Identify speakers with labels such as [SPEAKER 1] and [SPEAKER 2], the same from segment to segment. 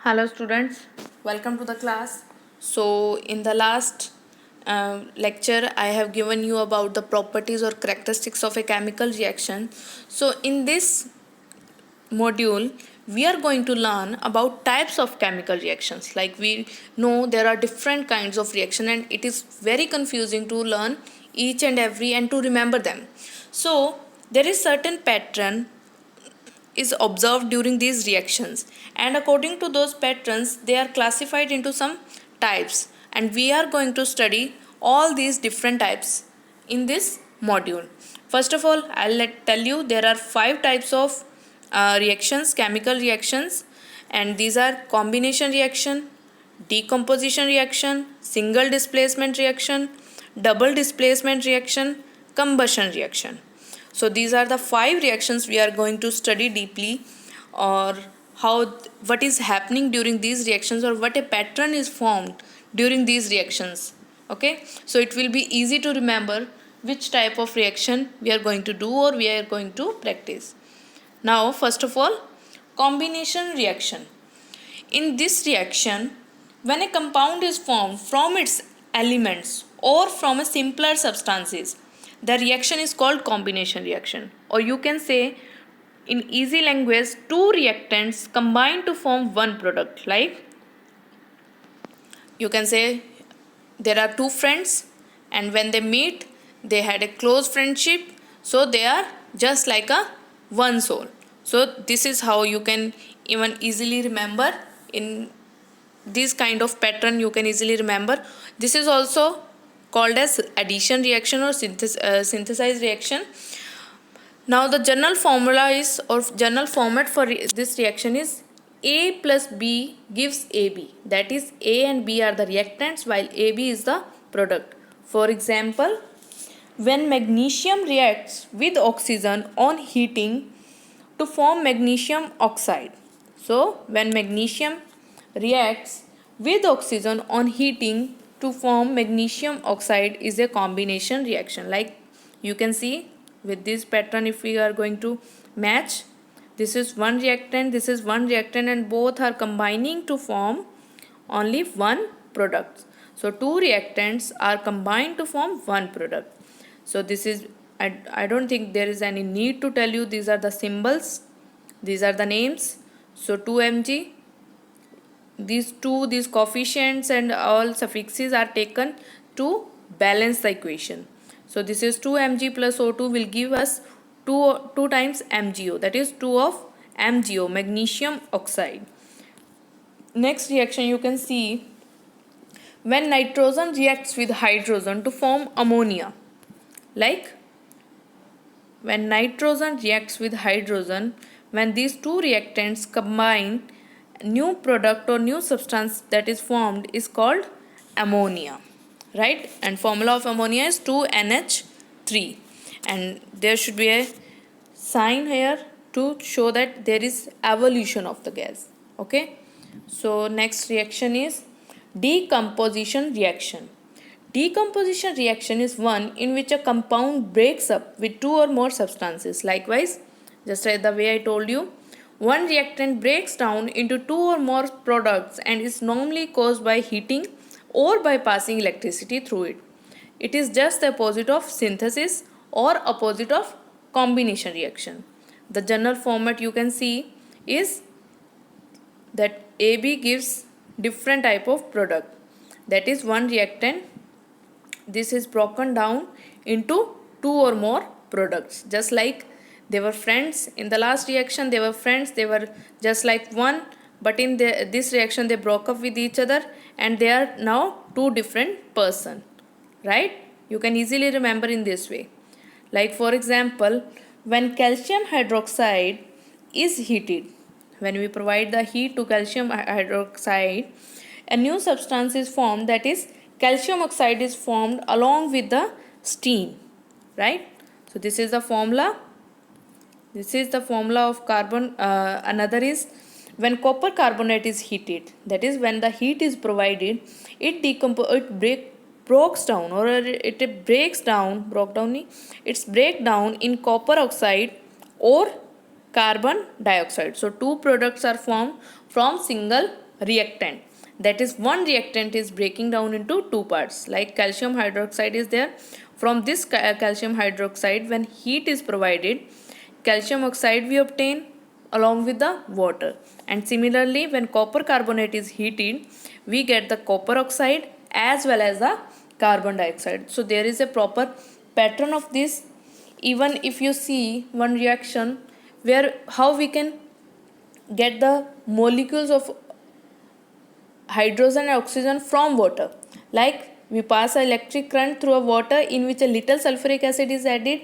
[SPEAKER 1] Hello students, welcome to the class. So in the last lecture I have given you about the properties or characteristics of a chemical reaction. So in this module we are going to learn about types of chemical reactions. Like we know there are different kinds of reaction and it is very confusing to learn each and every and to remember them. So there is certain pattern is observed during these reactions, and according to those patterns they are classified into some types, and we are going to study all these different types in this module. First of all, tell you there are five types of reactions, chemical reactions, and these are combination reaction, decomposition reaction, single displacement reaction, double displacement reaction, combustion reaction. So these are the five reactions we are going to study deeply, or how what is happening during these reactions, or what a pattern is formed during these reactions. Okay, so it will be easy to remember which type of reaction we are going to do or we are going to practice. Now first of all, combination reaction. In this reaction, when a compound is formed from its elements or from a simpler substances, the reaction is called combination reaction. Or you can say in easy language, two reactants combine to form one product. Like you can say there are two friends, and when they meet they had a close friendship, so they are just like a one soul. So this is how you can even easily remember. In this kind of pattern you can easily remember. This is also called as addition reaction or synthesize reaction. Now the general formula is, or general format for this reaction is, A plus B gives AB. That is, A and B are the reactants while AB is the product. For example, when magnesium reacts with oxygen on heating to form magnesium oxide. So when magnesium reacts with oxygen on heating to form magnesium oxide is a combination reaction. Like you can see with this pattern, if we are going to match, this is one reactant, this is one reactant, and both are combining to form only one product. So two reactants are combined to form one product. So this is, I don't think there is any need to tell you, these are the symbols, these are the names. So 2mg, these coefficients and all suffixes are taken to balance the equation. So this is 2mg plus O2 will give us 2 times MgO, that is 2 of MgO, magnesium oxide. Next reaction you can see, when nitrogen reacts with hydrogen to form ammonia. Like when nitrogen reacts with hydrogen, when these two reactants combine, new product or new substance that is formed is called ammonia, right? And formula of ammonia is 2NH3, and there should be a sign here to show that there is evolution of the gas. Okay, so next reaction is decomposition reaction. Decomposition reaction is one in which a compound breaks up with two or more substances. Likewise, just like the way I told you, one reactant breaks down into two or more products and is normally caused by heating or by passing electricity through it. It is just the opposite of synthesis or opposite of combination reaction. The general format you can see is that AB gives different type of product. That is, one reactant, this is broken down into two or more products. Just like they were friends in the last reaction, they were friends, they were just like one, but in this reaction they broke up with each other and they are now two different person, right? You can easily remember in this way. Like for example, when calcium hydroxide is heated, when we provide the heat to calcium hydroxide, a new substance is formed, that is, calcium oxide is formed along with the steam, right? So this is the formula. This is the formula of carbon. Another is when copper carbonate is heated, that is, when the heat is provided, it breaks down, or it breaks down, it's break down in copper oxide or carbon dioxide. So two products are formed from single reactant. That is, one reactant is breaking down into two parts. Like calcium hydroxide is there. From this calcium hydroxide, when heat is provided, calcium oxide we obtain along with the water. And similarly, when copper carbonate is heated, we get the copper oxide as well as the carbon dioxide. So there is a proper pattern of this. Even if you see one reaction where how we can get the molecules of hydrogen and oxygen from water, like we pass an electric current through a water in which a little sulfuric acid is added,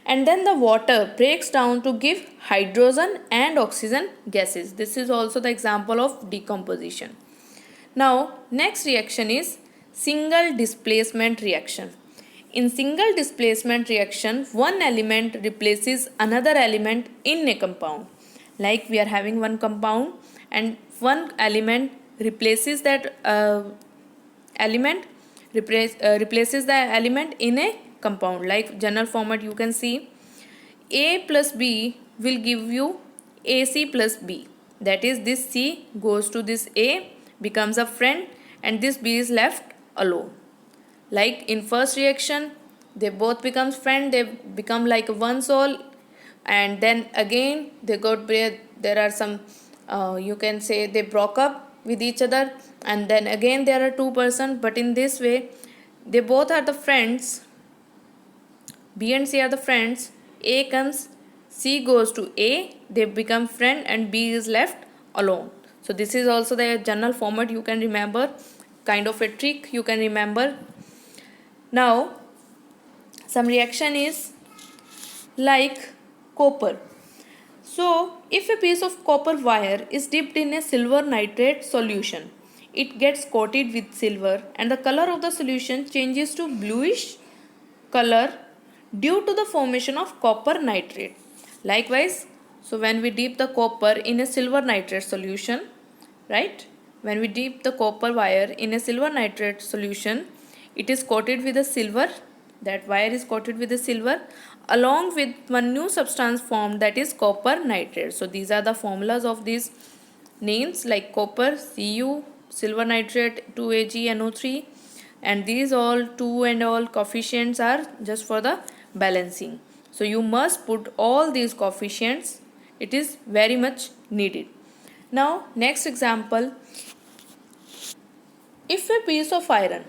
[SPEAKER 1] and then the water breaks down to give hydrogen and oxygen gases. This is also the example of decomposition. Now next reaction is single displacement reaction. In single displacement reaction, one element replaces another element in a compound. Like we are having one compound and one element replaces that replaces the element in a compound. Like general format you can see A plus B will give you AC plus B. That is, this C goes to this A, becomes a friend, and this B is left alone. Like in first reaction, they both becomes friend, they become like one soul, and then again they got there are some you can say they broke up with each other, and then again there are two persons, but in this way they both are the friends. B and C are the friends. A comes, C goes to A, they become friend, and B is left alone. So this is also the general format you can remember, kind of a trick you can remember. Now some reaction is like copper. So if a piece of copper wire is dipped in a silver nitrate solution, it gets coated with silver and the color of the solution changes to bluish color due to the formation of copper nitrate. Likewise, so when we dip the copper in a silver nitrate solution, right? When we dip the copper wire in a silver nitrate solution, it is coated with a silver. That wire is coated with a silver along with one new substance formed, that is copper nitrate. So these are the formulas of these names, like copper Cu, silver nitrate 2AgNO3, and these all 2 and all coefficients are just for the balancing. So you must put all these coefficients, it is very much needed. Now next example, if a piece of iron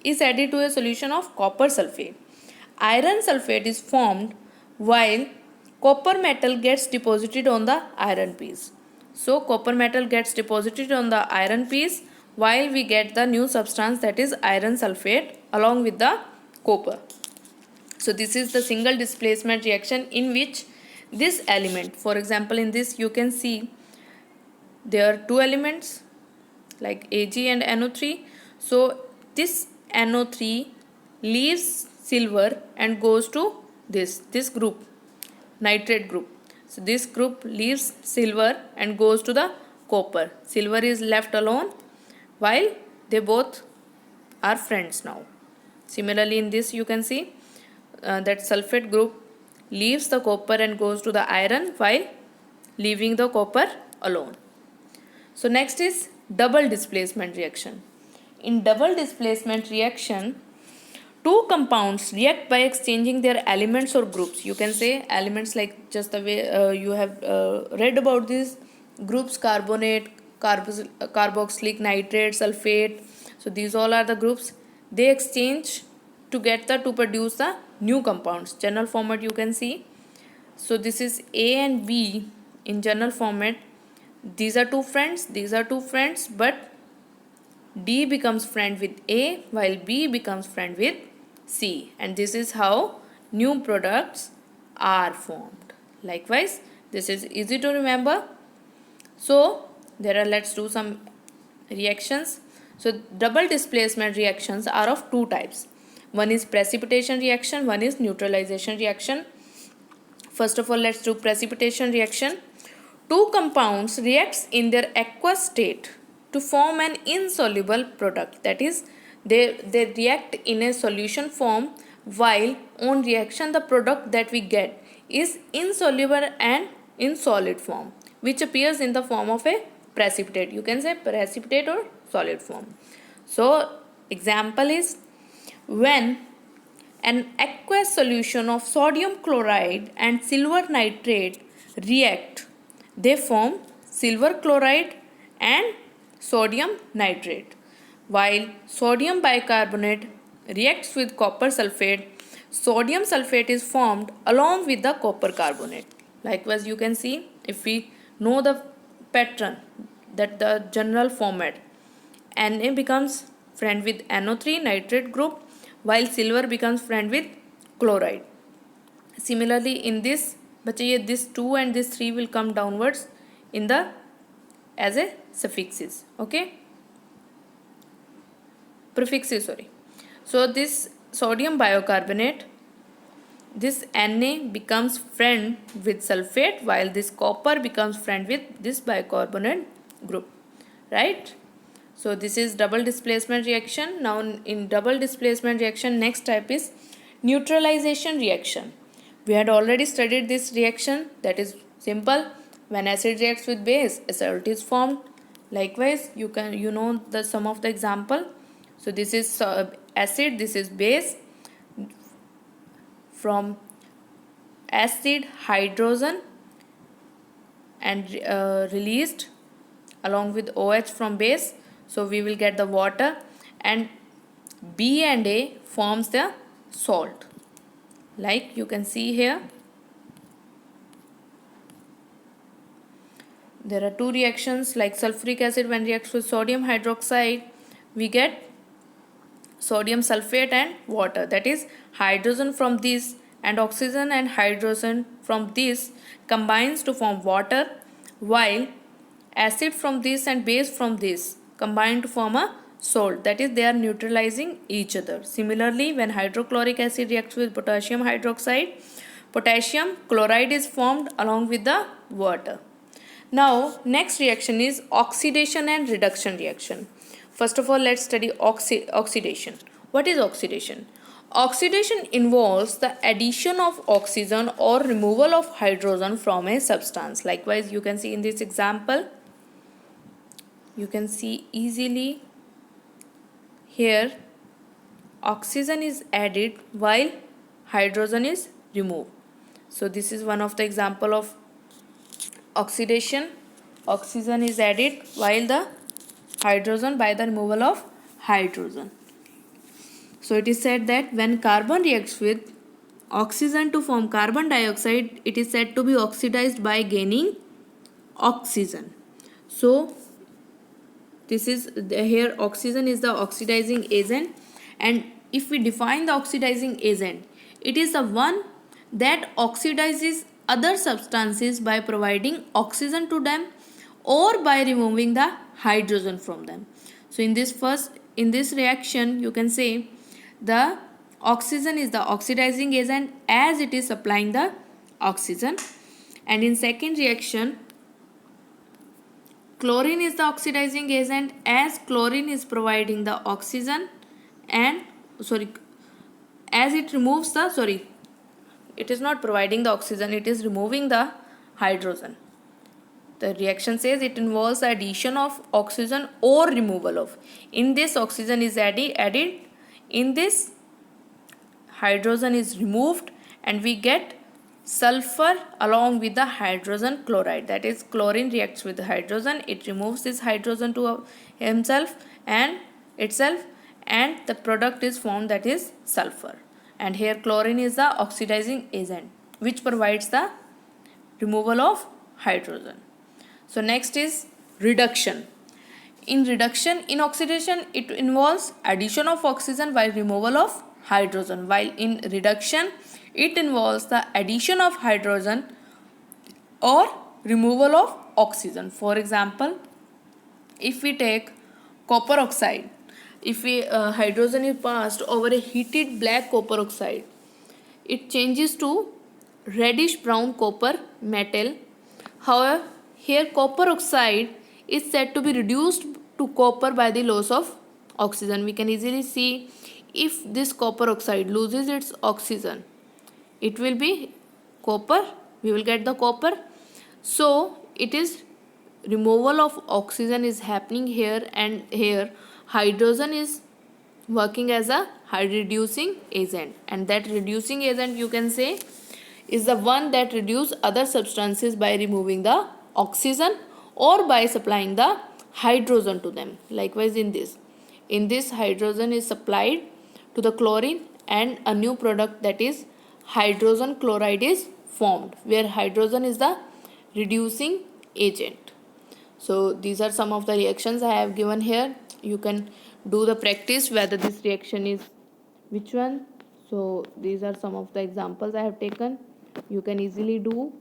[SPEAKER 1] is added to a solution of copper sulfate, iron sulfate is formed while copper metal gets deposited on the iron piece. So copper metal gets deposited on the iron piece while we get the new substance, that is iron sulfate along with the copper. So this is the single displacement reaction in which this element, for example in this you can see there are two elements like Ag and NO3. So this NO3 leaves silver and goes to this group, nitrate group. So this group leaves silver and goes to the copper. Silver is left alone while they both are friends now. Similarly in this you can see that sulfate group leaves the copper and goes to the iron while leaving the copper alone. So next is double displacement reaction. In double displacement reaction, two compounds react by exchanging their elements or groups. You can say elements like just the way you have read about these groups: carbonate, carboxylic, nitrate, sulfate. So these all are the groups. They exchange together to produce the new compounds. General format you can see. So this is A and B in general format. These are two friends, but D becomes friend with A while B becomes friend with C, and this is how new products are formed. Likewise, this is easy to remember. So let's do some reactions. So double displacement reactions are of two types. One is precipitation reaction, one is neutralization reaction. First of all, let's do precipitation reaction. Two compounds reacts in their aqueous state to form an insoluble product. That is, they react in a solution form, while on reaction the product that we get is insoluble and in solid form, which appears in the form of a precipitate. You can say precipitate or solid form. So example is, when an aqueous solution of sodium chloride and silver nitrate react, they form silver chloride and sodium nitrate. While sodium bicarbonate reacts with copper sulfate, sodium sulfate is formed along with the copper carbonate. Likewise, you can see, if we know the pattern, that the general format, Na becomes friend with NO3 nitrate group, while silver becomes friend with chloride. Similarly, in this बच्चे this 2 and this 3 will come downwards in the as a suffixes. Okay, prefixes, sorry. So this sodium bicarbonate, this Na becomes friend with sulfate, while this copper becomes friend with this bicarbonate group, right? So this is double displacement reaction. Now in double displacement reaction, next type is neutralization reaction. We had already studied this reaction, that is simple. When acid reacts with base, a salt is formed. Likewise, you know the some of the example. So this is acid, this is base. From acid, hydrogen and released along with OH from base. So we will get the water, and B and A forms the salt. Like you can see here, there are two reactions like sulfuric acid. When reacts with sodium hydroxide, we get sodium sulfate and water, that is hydrogen from this and oxygen and hydrogen from this combines to form water, while acid from this and base from this combine to form a salt, that is they are neutralizing each other. Similarly, when hydrochloric acid reacts with potassium hydroxide, potassium chloride is formed along with the water. Now next reaction is oxidation and reduction reaction. First of all, let's study oxidation. What is oxidation? Oxidation involves the addition of oxygen or removal of hydrogen from a substance. Likewise, you can see in this example, you can see easily here oxygen is added while hydrogen is removed. So this is one of the example of oxidation. Oxygen is added while the hydrogen by the removal of hydrogen. So it is said that when carbon reacts with oxygen to form carbon dioxide, it is said to be oxidized by gaining oxygen. So this is here oxygen is the oxidizing agent, and if we define the oxidizing agent, it is the one that oxidizes other substances by providing oxygen to them or by removing the hydrogen from them. So in this reaction, you can say the oxygen is the oxidizing agent as it is supplying the oxygen, and in second reaction, chlorine is the oxidizing agent as chlorine is providing the oxygen, and as it removes the it is not providing the oxygen, it is removing the hydrogen. The reaction says it involves the addition of oxygen or removal of. In this, oxygen is added, in this hydrogen is removed, and we get sulfur along with the hydrogen chloride. That is, chlorine reacts with the hydrogen, it removes this hydrogen to itself, and the product is formed, that is sulfur. And here chlorine is the oxidizing agent which provides the removal of hydrogen. So next is reduction. In oxidation, it involves addition of oxygen while removal of hydrogen, while in reduction, it involves the addition of hydrogen or removal of oxygen. For example, if we take copper oxide, if hydrogen is passed over a heated black copper oxide, it changes to reddish brown copper metal. However, here copper oxide is said to be reduced to copper by the loss of oxygen. We can easily see if this copper oxide loses its oxygen, it will be copper, we will get the copper. So it is removal of oxygen is happening here, and here hydrogen is working as a reducing agent, and that reducing agent you can say is the one that reduce other substances by removing the oxygen or by supplying the hydrogen to them. Likewise in this hydrogen is supplied to the chlorine, and a new product, that is hydrogen chloride, is formed, where hydrogen is the reducing agent. So these are some of the reactions I have given here. You can do the practice whether this reaction is which one. So these are some of the examples I have taken. You can easily do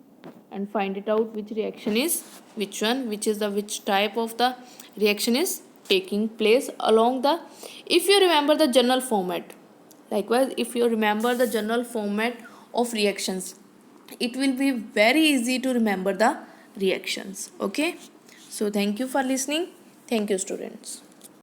[SPEAKER 1] and find it out which reaction is which one, which type of the reaction is taking place along the, if you remember the general format. Likewise, if you remember the general format of reactions, it will be very easy to remember the reactions. Okay, so thank you for listening. Thank you, students.